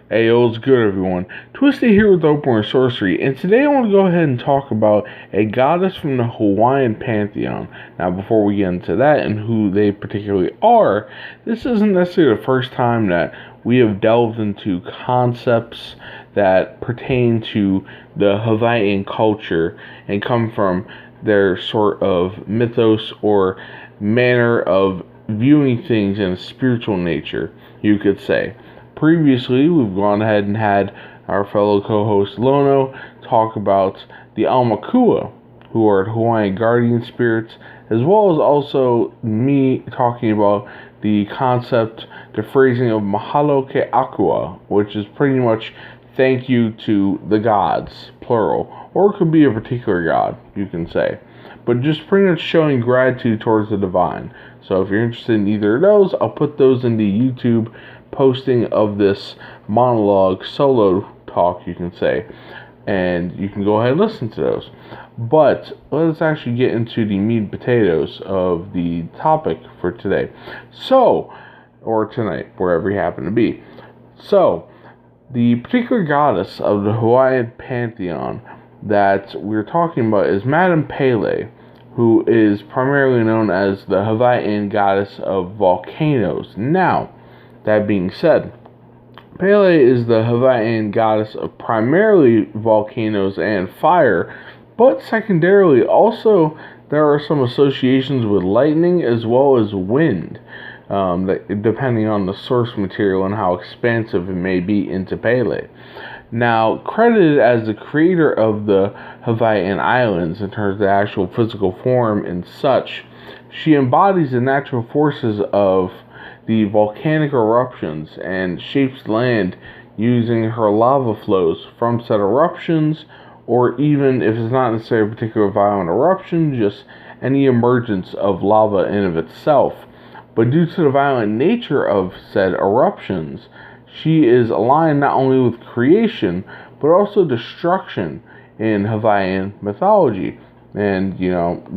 Hey, what's good, everyone? Twisted here with Open Sorcery, and today I want to go ahead and talk about a goddess from the Hawaiian pantheon. Now, before we get into that and who they particularly are, this isn't necessarily the first time that we have delved into concepts that pertain to the Hawaiian culture and come from their sort of mythos or manner of viewing things in a spiritual nature, you could say. Previously, we've gone ahead and had our fellow co-host Lono talk about the Aumakua, who are Hawaiian guardian spirits, as well as also me talking about the concept, the phrasing of Mahalo ke Akua, which is pretty much thank you to the gods, plural, or it could be a particular god, you can say. But just pretty much showing gratitude towards the divine. So if you're interested in either of those, I'll put those in the YouTube posting of this monologue, solo talk, you can say. And you can go ahead and listen to those. But let's actually get into the meat and potatoes of the topic for today. So, or tonight, wherever you happen to be. So, the particular goddess of the Hawaiian pantheon that we're talking about is Madame Pele, who is primarily known as the Hawaiian goddess of volcanoes. Now, that being said, Pele is the Hawaiian goddess of primarily volcanoes and fire, but secondarily also there are some associations with lightning as well as wind, depending on the source material and how expansive it may be into Pele. Now, credited as the creator of the Hawaiian Islands in terms of the actual physical form and such, she embodies the natural forces of the volcanic eruptions and shapes land using her lava flows from said eruptions, or even if it's not necessarily a particular violent eruption, just any emergence of lava in of itself. But due to the violent nature of said eruptions, she is aligned not only with creation, but also destruction in Hawaiian mythology. And,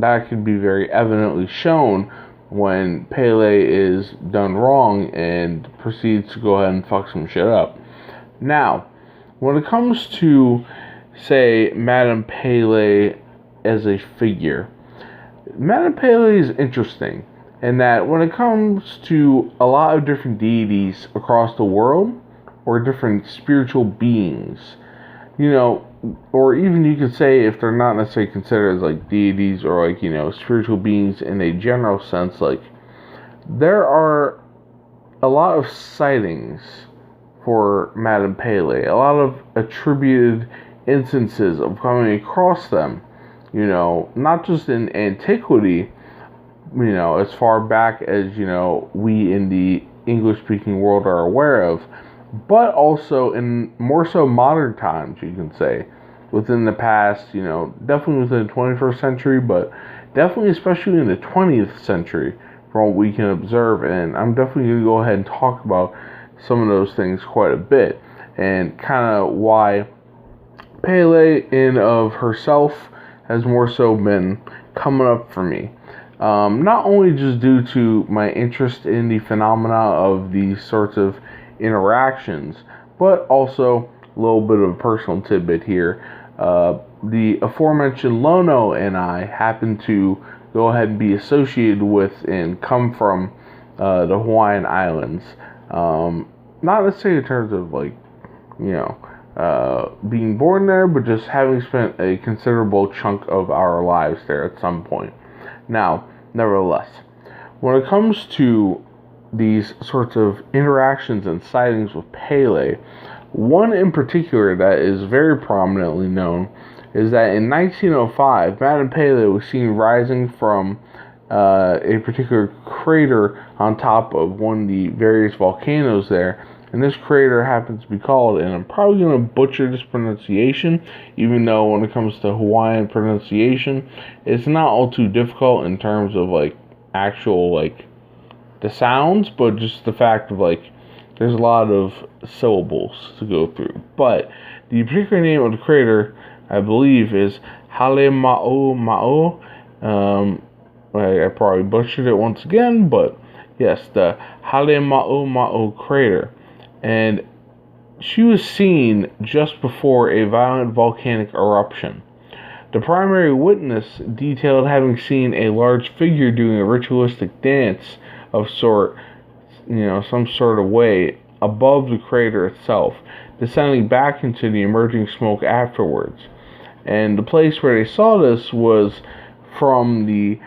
that can be very evidently shown when Pele is done wrong and proceeds to go ahead and fuck some shit up. Now, when it comes to, say, Madame Pele as a figure, Madame Pele is interesting in that when it comes to a lot of different deities across the world, or different spiritual beings, or even you could say if they're not necessarily considered as like deities or like, spiritual beings in a general sense, like there are a lot of sightings for Madame Pele, a lot of attributed instances of coming across them, not just in antiquity, as far back as, we in the English-speaking world are aware of, but also in more so modern times, you can say, within the past, definitely within the 21st century, but definitely especially in the 20th century, from what we can observe. And I'm definitely going to go ahead and talk about some of those things quite a bit, and kind of why Pele in of herself has more so been coming up for me. Not only just due to my interest in the phenomena of these sorts of interactions, but also a little bit of a personal tidbit here. The aforementioned Lono and I happen to go ahead and be associated with and come from the Hawaiian Islands. Not necessarily in terms of like, being born there, but just having spent a considerable chunk of our lives there at some point. Now, nevertheless, when it comes to these sorts of interactions and sightings with Pele, one in particular that is very prominently known is that in 1905, Madame Pele was seen rising from a particular crater on top of one of the various volcanoes there. And this crater happens to be called, and I'm probably going to butcher this pronunciation, even though when it comes to Hawaiian pronunciation, it's not all too difficult in terms of like actual like the sounds, but just the fact of like there's a lot of syllables to go through. But the particular name of the crater, I believe, is Hale Ma'o Ma'o. I probably butchered it once again, but yes, the Hale Ma'o Ma'o crater. And she was seen just before a violent volcanic eruption. The primary witness detailed having seen a large figure doing a ritualistic dance of some sort of way above the crater itself, descending back into the emerging smoke afterwards. And the place where they saw this was from the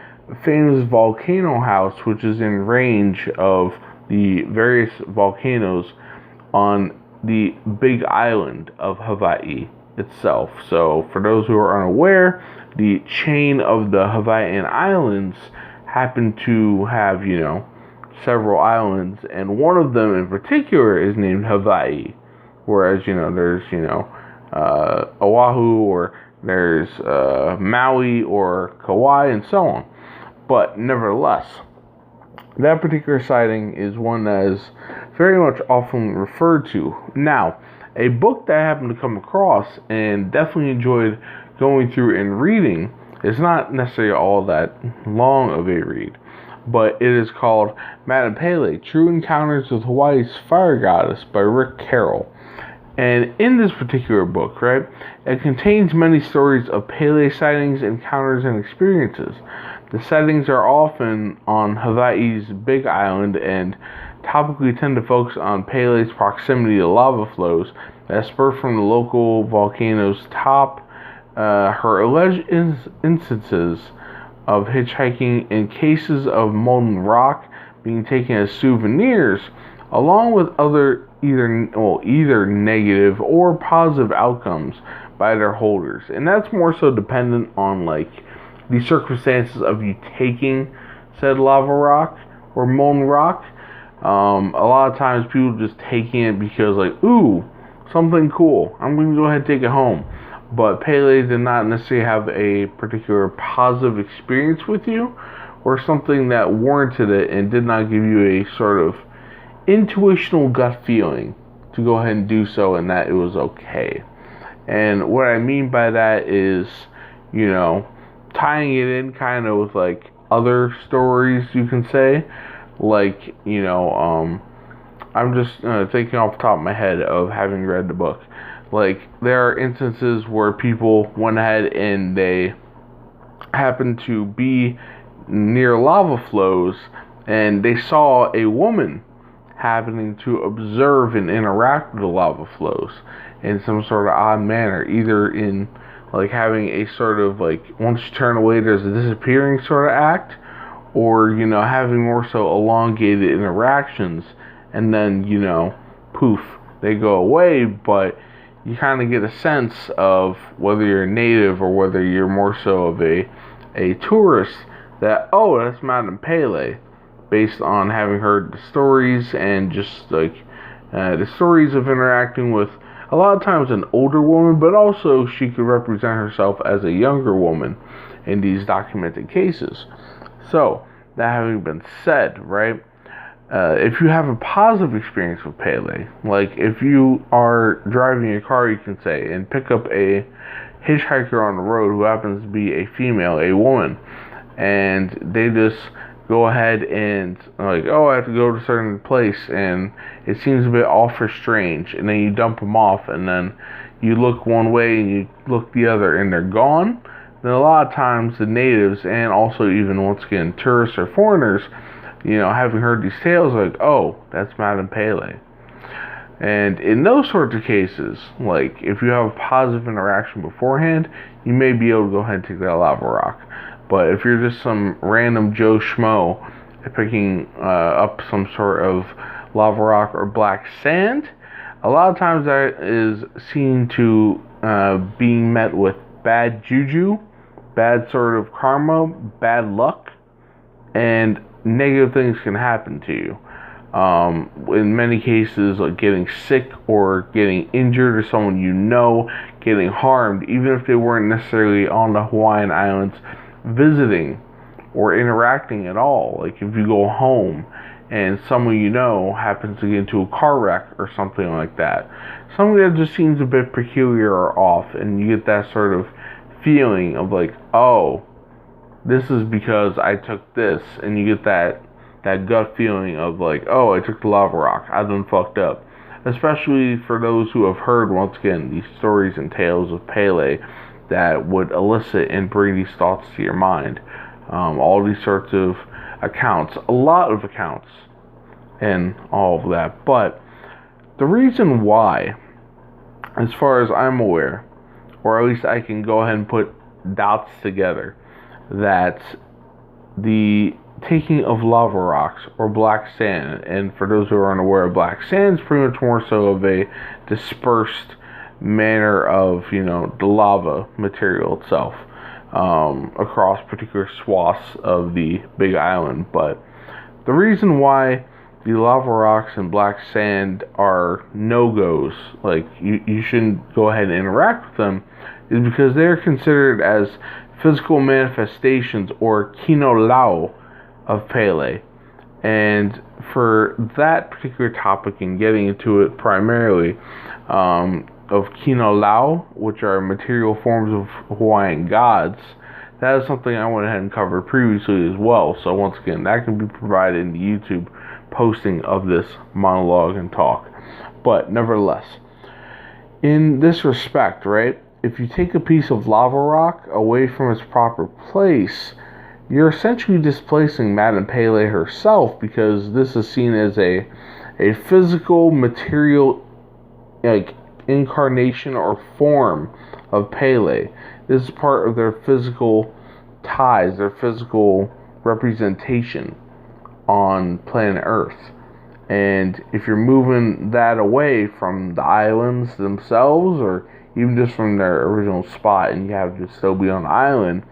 famous volcano house, which is in range of the various volcanoes on the big island of Hawaii itself. So, for those who are unaware, the chain of the Hawaiian Islands happen to have, several islands, and one of them in particular is named Hawaii. Whereas, there's, Oahu, or there's Maui or Kauai, and so on. But nevertheless, that particular sighting is one that is very much often referred to. Now, a book that I happened to come across and definitely enjoyed going through and reading is not necessarily all that long of a read, but it is called Madame Pele, True Encounters with Hawaii's Fire Goddess by Rick Carroll. And in this particular book, right, it contains many stories of Pele sightings, encounters, and experiences. The sightings are often on Hawaii's Big Island and topically tend to focus on Pele's proximity to lava flows that spur from the local volcano's top. Her alleged instances of hitchhiking and cases of molten rock being taken as souvenirs, along with other either negative or positive outcomes by their holders. And that's more so dependent on the circumstances of you taking said lava rock or molten rock. A lot of times people just taking it because ooh, something cool, I'm going to go ahead and take it home. But Pele did not necessarily have a particular positive experience with you, or something that warranted it and did not give you a sort of intuitional gut feeling to go ahead and do so, and that it was okay. And what I mean by that is, tying it in kind of with other stories, you can say. I'm just thinking off the top of my head of having read the book. There are instances where people went ahead and they happened to be near lava flows, and they saw a woman happening to observe and interact with the lava flows in some sort of odd manner, either in having a sort of once you turn away there's a disappearing sort of act, or having more so elongated interactions, and then poof, they go away. But you kind of get a sense of whether you're a native or whether you're more so of a tourist, that, oh, that's Madame Pele, based on having heard the stories and just the stories of interacting with a lot of times an older woman, but also she could represent herself as a younger woman in these documented cases. So, that having been said, right, if you have a positive experience with Pele, if you are driving a car, you can say, and pick up a hitchhiker on the road who happens to be a female, a woman, and they just go ahead and oh, I have to go to a certain place, and it seems a bit off or strange, and then you dump them off, and then you look one way and you look the other, and they're gone. Then a lot of times the natives, and also even once again tourists or foreigners, having heard these tales, oh, that's Madame Pele. And in those sorts of cases, if you have a positive interaction beforehand, you may be able to go ahead and take that lava rock. But if you're just some random Joe Schmo picking up some sort of lava rock or black sand, a lot of times that is seen to being met with bad juju, bad sort of karma, bad luck, and negative things can happen to you. In many cases, getting sick or getting injured, or someone getting harmed, even if they weren't necessarily on the Hawaiian Islands visiting or interacting at all. If you go home and someone happens to get into a car wreck or something like that, something that just seems a bit peculiar or off, and you get that sort of feeling of oh, this is because I took this, and you get that gut feeling of oh, I took the lava rock, I done fucked up. especially for those who have heard, once again, these stories and tales of Pele that would elicit and bring these thoughts to your mind. All these sorts of accounts, a lot of accounts, and all of that. But the reason why, as far as I'm aware, or at least I can go ahead and put dots together, that the taking of lava rocks or black sand, and for those who are unaware, black sand is pretty much more so of a dispersed manner of, the lava material itself across particular swaths of the Big Island. But the reason why the lava rocks and black sand are no-goes, like you shouldn't go ahead and interact with them, is because they're considered as physical manifestations or kinolau of Pele. And for that particular topic and getting into it primarily, of kinolau, which are material forms of Hawaiian gods, that is something I went ahead and covered previously as well. So once again, that can be provided in the YouTube posting of this monologue and talk. But nevertheless, in this respect, right, if you take a piece of lava rock away from its proper place, you're essentially displacing Madame Pele herself, because this is seen as a physical, material, like, incarnation or form of Pele. This is part of their physical ties, their physical representation on planet Earth. And if you're moving that away from the islands themselves, or even just from their original spot, and you have to still be on the island,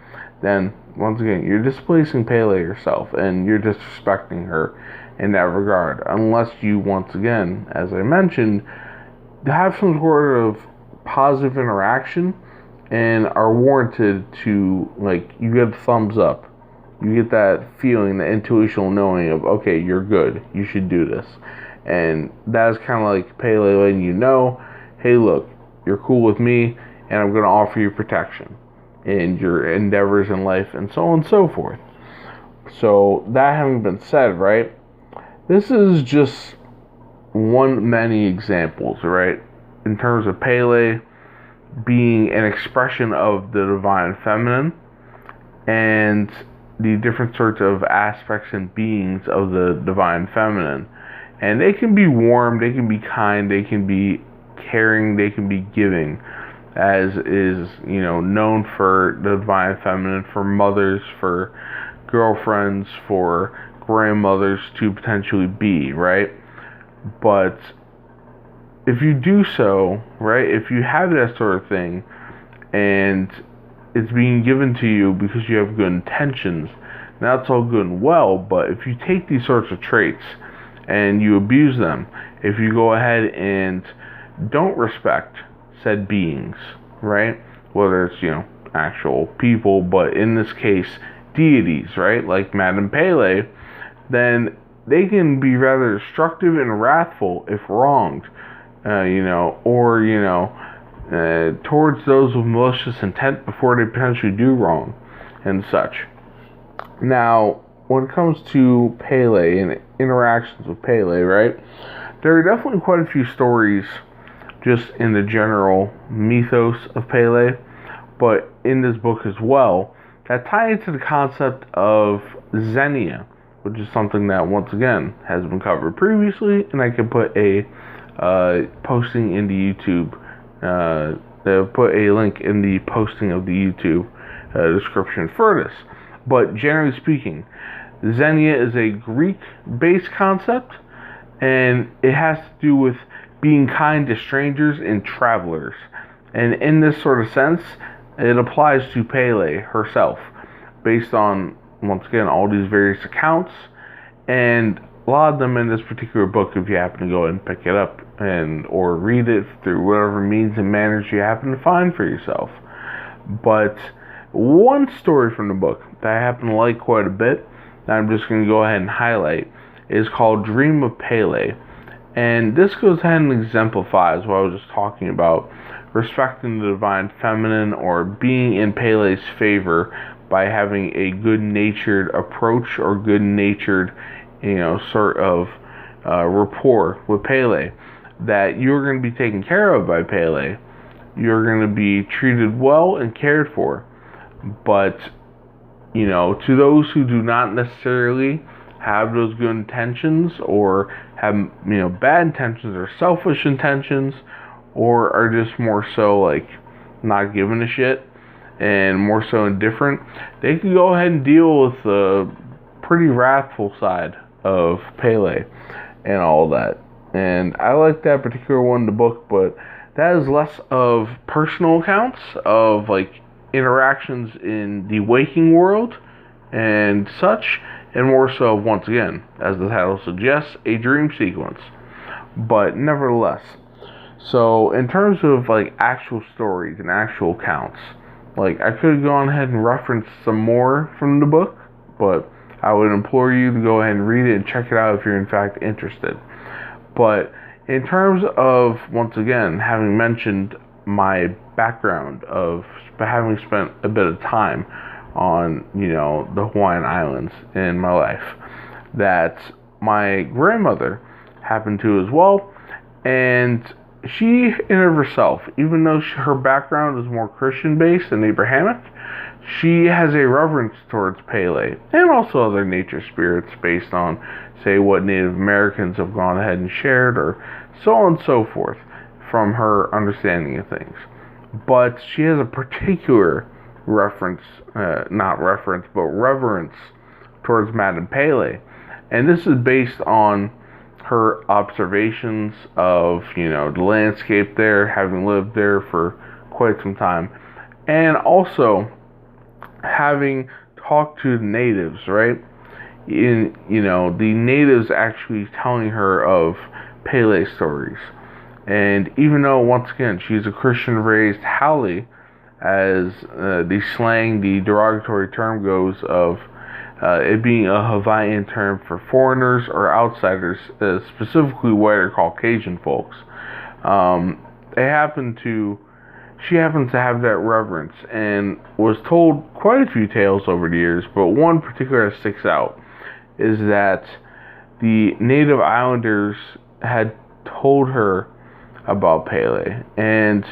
then once again, you're displacing Pele yourself, and you're disrespecting her in that regard. Unless you, once again, as I mentioned, have some sort of positive interaction and are warranted to, like, you get a thumbs up. You get that feeling, the intuitional knowing of, okay, you're good, you should do this. And that is kind of like Pele letting you know, hey, look, you're cool with me, and I'm going to offer you protection in your endeavors in life, and so on and so forth. So, that having been said, right, this is just one many examples, right, in terms of Pele being an expression of the divine feminine, and the different sorts of aspects and beings of the divine feminine. And they can be warm, they can be kind, they can be caring, they can be giving, as is, known for the divine feminine, for mothers, for girlfriends, for grandmothers to potentially be, right? But if you do so, right, if you have that sort of thing, and it's being given to you because you have good intentions, now it's all good and well, but if you take these sorts of traits and you abuse them, if you go ahead and don't respect said beings, right, whether it's, actual people, but in this case, deities, right, like Madame Pele, then they can be rather destructive and wrathful if wronged, towards those with malicious intent before they potentially do wrong and such. Now, when it comes to Pele and interactions with Pele, right, there are definitely quite a few stories just in the general mythos of Pele, but in this book as well, that tie into the concept of Xenia, which is something that, once again, has been covered previously, and I can put a posting in the YouTube. They'll put a link in the posting of the YouTube description for this. But generally speaking, Xenia is a Greek-based concept, and it has to do with being kind to strangers and travelers. And in this sort of sense, it applies to Pele herself, based on, once again, all these various accounts, and a lot of them in this particular book, if you happen to go and pick it up or read it through whatever means and manners you happen to find for yourself. But one story from the book that I happen to like quite a bit, that I'm just going to go ahead and highlight, is called Dream of Pele. And this goes ahead and exemplifies what I was just talking about, respecting the divine feminine or being in Pele's favor by having a good-natured approach or good-natured, sort of rapport with Pele. that you're going to be taken care of by Pele. You're going to be treated well and cared for. But, to those who do not necessarily have those good intentions, or have, bad intentions or selfish intentions, or are just more so like not giving a shit and more so indifferent, they can go ahead and deal with the pretty wrathful side of Pele and all that. And I like that particular one in the book, but that is less of personal accounts of like interactions in the waking world and such, and more so, once again, as the title suggests, a dream sequence. But nevertheless, so in terms of like actual stories and actual accounts, like I could have gone ahead and referenced some more from the book, but I would implore you to go ahead and read it and check it out if you're in fact interested. But in terms of, once again, having mentioned my background of having spent a bit of time on, the Hawaiian Islands in my life, that my grandmother happened to as well, and she, in of herself, even though her background is more Christian-based and Abrahamic, she has a reverence towards Pele and also other nature spirits based on, say, what Native Americans have gone ahead and shared, or so on and so forth, from her understanding of things. But she has a particular reverence towards Madame Pele. And this is based on her observations of, the landscape there, having lived there for quite some time. And also having talked to the natives, right? The natives actually telling her of Pele stories. And even though, once again, she's a Christian-raised haole, as the slang, the derogatory term goes, of it being a Hawaiian term for foreigners or outsiders, specifically white or Caucasian folks. She happens to have that reverence, and was told quite a few tales over the years, but one particular that sticks out is that the native islanders had told her about Pele, and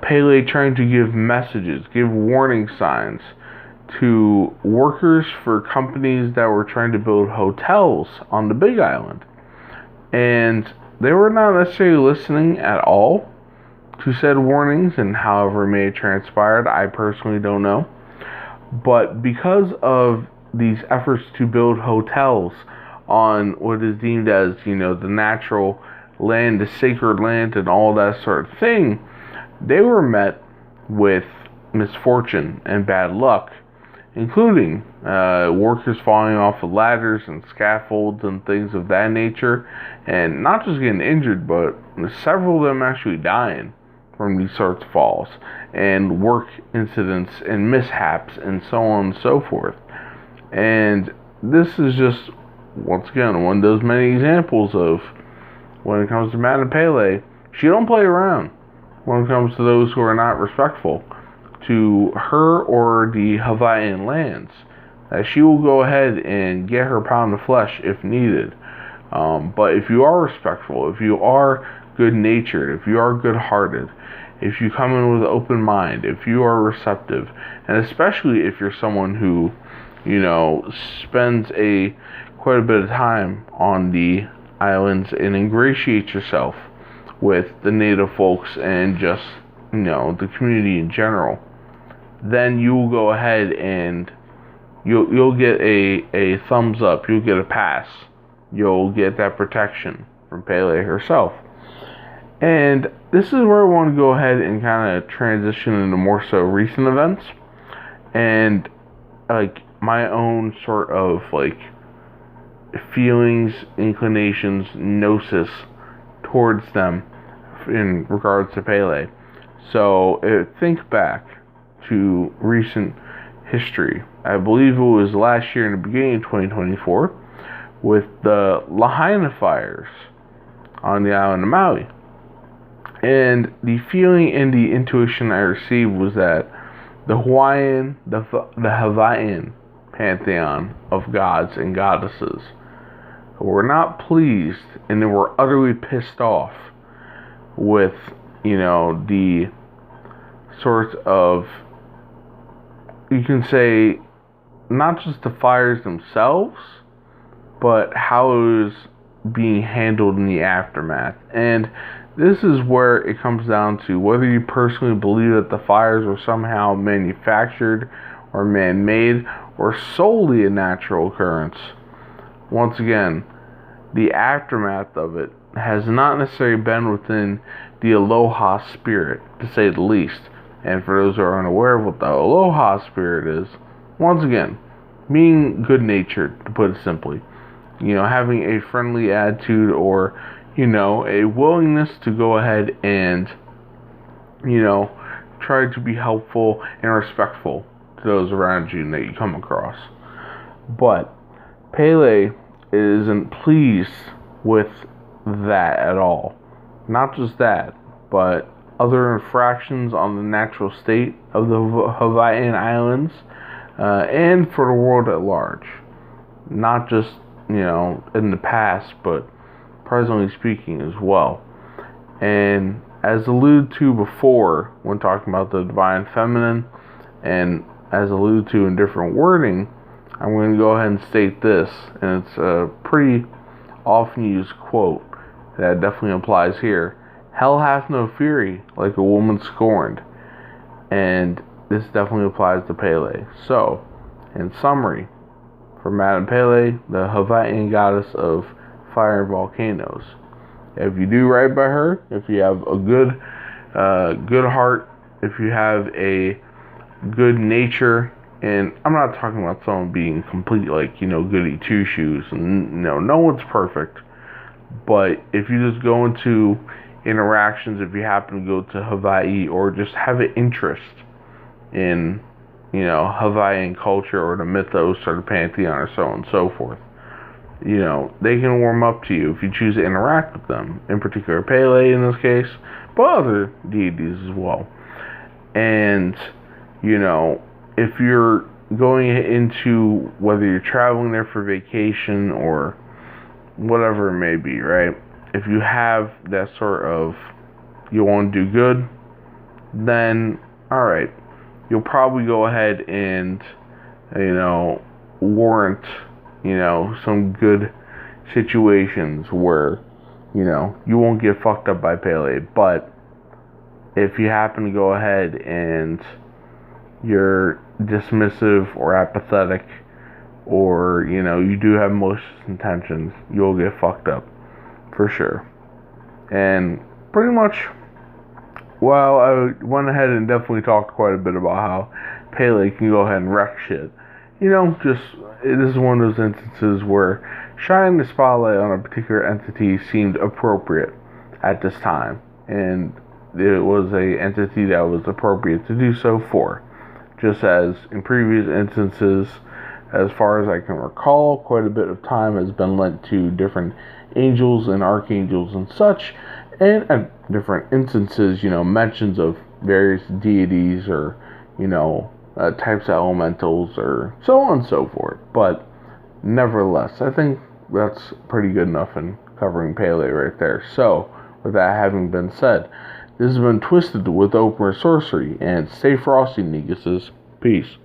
Pele trying to give messages, give warning signs to workers for companies that were trying to build hotels on the Big Island. And they were not necessarily listening at all to said warnings, and however it may have transpired, I personally don't know. But because of these efforts to build hotels on what is deemed as, the natural land, the sacred land, and all that sort of thing, they were met with misfortune and bad luck, including workers falling off of ladders and scaffolds and things of that nature, and not just getting injured, but several of them actually dying from these sorts of falls, and work incidents and mishaps, and so on and so forth. And this is just, once again, one of those many examples of, when it comes to Madame Pele, she don't play around when it comes to those who are not respectful to her or the Hawaiian lands. She will go ahead and get her pound of flesh if needed. But if you are respectful, if you are good-natured, if you are good-hearted, if you come in with an open mind, if you are receptive, and especially if you're someone who, spends quite a bit of time on the islands and ingratiates yourself with the native folks and just, the community in general, then you will go ahead and you'll get a thumbs up, you'll get a pass, you'll get that protection from Pele herself. And this is where I want to go ahead and kind of transition into more so recent events, and like my own sort of like feelings, inclinations, gnosis towards them in regards to Pele. So think back to recent history. I believe it was last year in the beginning of 2024 with the Lahaina fires on the island of Maui. And the feeling and the intuition I received was that the Hawaiian pantheon of gods and goddesses who were not pleased and they were utterly pissed off with, the sort of, you can say, not just the fires themselves, but how it was being handled in the aftermath. And this is where it comes down to whether you personally believe that the fires were somehow manufactured or man-made or solely a natural occurrence. Once again, the aftermath of it has not necessarily been within the aloha spirit, to say the least. And for those who are unaware of what the aloha spirit is, once again, being good-natured, to put it simply. Having a friendly attitude or, a willingness to go ahead and, try to be helpful and respectful to those around you that you come across. But Pele isn't pleased with that at all. Not just that, but other infractions on the natural state of the Hawaiian Islands and for the world at large. Not just, in the past, but presently speaking as well. And as alluded to before when talking about the divine feminine, and as alluded to in different wording, I'm going to go ahead and state this, and it's a pretty often used quote that definitely applies here. Hell hath no fury like a woman scorned. And this definitely applies to Pele. So, in summary, for Madame Pele, the Hawaiian goddess of fire and volcanoes. If you do right by her, if you have a good heart, if you have a good nature, and I'm not talking about someone being complete goody two shoes, and no one's perfect, but if you just go into interactions, if you happen to go to Hawaii or just have an interest in Hawaiian culture or the mythos or the pantheon or so on and so forth, they can warm up to you if you choose to interact with them, in particular Pele in this case, but other deities as well. And if you're going into, whether you're traveling there for vacation or whatever it may be, right? If you have that sort of, you want to do good, then alright, you'll probably go ahead and, warrant, some good situations where, you won't get fucked up by Pele. But if you happen to go ahead and you're dismissive or apathetic, or, you do have malicious intentions, you'll get fucked up. For sure. And pretty much, well, I went ahead and definitely talked quite a bit about how Pele can go ahead and wreck shit. This is one of those instances where shining the spotlight on a particular entity seemed appropriate at this time. And it was a entity that was appropriate to do so for. Just as in previous instances, as far as I can recall, quite a bit of time has been lent to different angels and archangels and such, and at different instances, mentions of various deities or, types of elementals or so on and so forth. But nevertheless, I think that's pretty good enough in covering Pele right there. So, with that having been said, this has been Twisted with Open Sorcery, and stay frosty, Neguses. Peace.